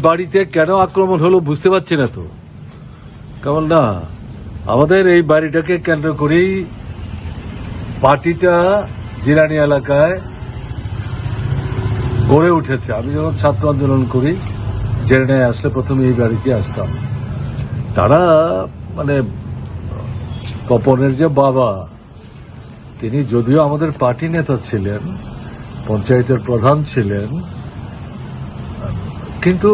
বাড়িতে কেন আক্রমণ হলো বুঝতে পারছি না তো। কেমন না, আমাদের এই বাড়িটাকে কেন্দ্র করেই পার্টিটা জিরানি এলাকায় গড়ে উঠেছে। আমি যখন ছাত্র আন্দোলন করি, জেরেনায় আসলে প্রথমে এই বাড়িতে আসতাম। তারা মানে তপনের যে বাবা, তিনি যদিও আমাদের পার্টি নেতা ছিলেন, পঞ্চায়েতের প্রধান ছিলেন, কিন্তু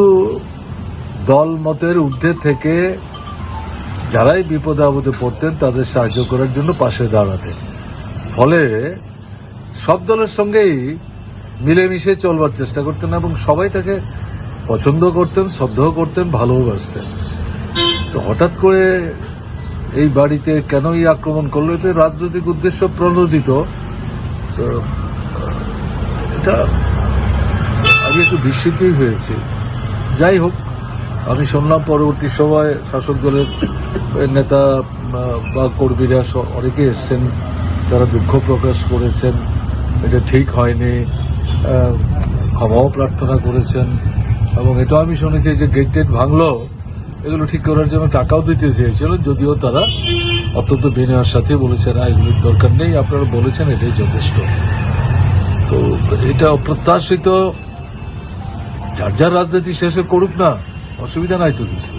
দল মতের ঊর্ধ্বে থেকে যারাই বিপদে আপদে পড়তেন তাদের সাহায্য করার জন্য পাশে দাঁড়াতেন। ফলে সব দলের সঙ্গেই মিলেমিশে চলবার চেষ্টা করতেন এবং সবাই তাকে পছন্দ করতেন, শ্রদ্ধাও করতেন, ভালোবাসতেন। তো হঠাৎ করে এই বাড়িতে কেনই আক্রমণ করলো, এটা রাজনৈতিক উদ্দেশ্য প্রণোদিত। তো এটা আমি একটু বিস্মিতই হয়েছি। যাই হোক, আমি শুনলাম পরবর্তী সময় শাসক দলের নেতা বা কর্মীরা অনেকে এসছেন, তারা দুঃখ প্রকাশ করেছেন, এটা ঠিক হয়নি, ক্ষমাও প্রার্থনা করেছেন। এবং এটাও আমি শুনেছি যে গেট টেট ভাঙলো, এগুলো ঠিক করার জন্য টাকাও দিতে চেয়েছিল, যদিও তারা অত্যন্ত বিনয়ের সাথে বলেছেন না, এগুলির দরকার নেই, আপনারা বলেছেন এটাই যথেষ্ট। তো এটা অপ্রত্যাশিত। যার যার রাজনীতি শেষে করুক না, অসুবিধা নাই তো কিছু।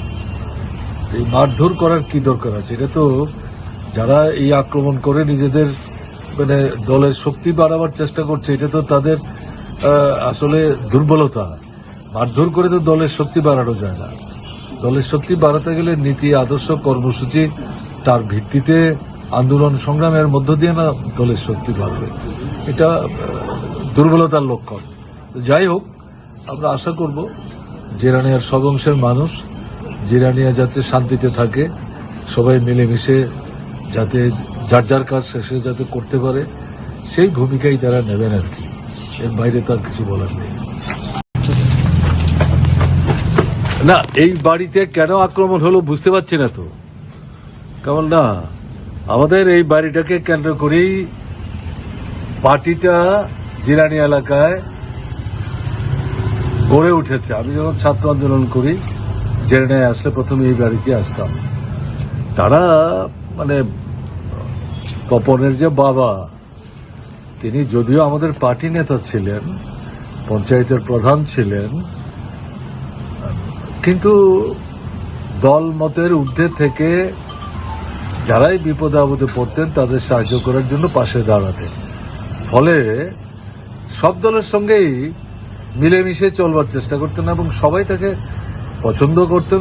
এই মারধর করার কি দরকার আছে? এটা তো যারা এই আক্রমণ করে নিজেদের মানে দলের শক্তি বাড়াবার চেষ্টা করছে, এটা তো তাদের আসলে দুর্বলতা। মারধর করে তো দলের শক্তি বাড়ানো যায় না। দলের শক্তি বাড়াতে গেলে নীতি, আদর্শ, কর্মসূচি, তার ভিত্তিতে আন্দোলন সংগ্রামের মধ্য দিয়ে না দলের শক্তি বাড়বে। এটা দুর্বলতার লক্ষণ। যাই হোক, আমরা আশা করব জিরানিয়ার সব অংশের মানুষ জিরানিয়া যাতে শান্তিতে থাকে, সবাই মিলেমিশে যাতে যার যার কাজ শেষে যাতে করতে পারে, সেই ভূমিকাই তারা নেবেন আর কি। এর বাইরে তার কিছু বলার নেই। না, এই বাড়িতে কেন আক্রমণ হলো বুঝতে পারছি না তো। কেমন না, আমাদের এই বাড়িটাকে কেন্দ্র করেই পার্টিটা জিরানি এলাকায় গড়ে উঠেছে। আমি যখন ছাত্র আন্দোলন করি, জেরেনায় আসলে প্রথমে এই বাড়িতে আসতাম। তারা মানে তপনের যে বাবা, তিনি যদিও আমাদের পার্টি নেতা ছিলেন, পঞ্চায়েতের প্রধান ছিলেন, কিন্তু দল মতের ঊর্ধ্বে থেকে যারাই বিপদে আপদে পড়তেন তাদের সাহায্য করার জন্য পাশে দাঁড়াতেন। ফলে সব দলের সঙ্গেই মিলেমিশে চলবার চেষ্টা করতেন এবং সবাই তাকে পছন্দ করতেন।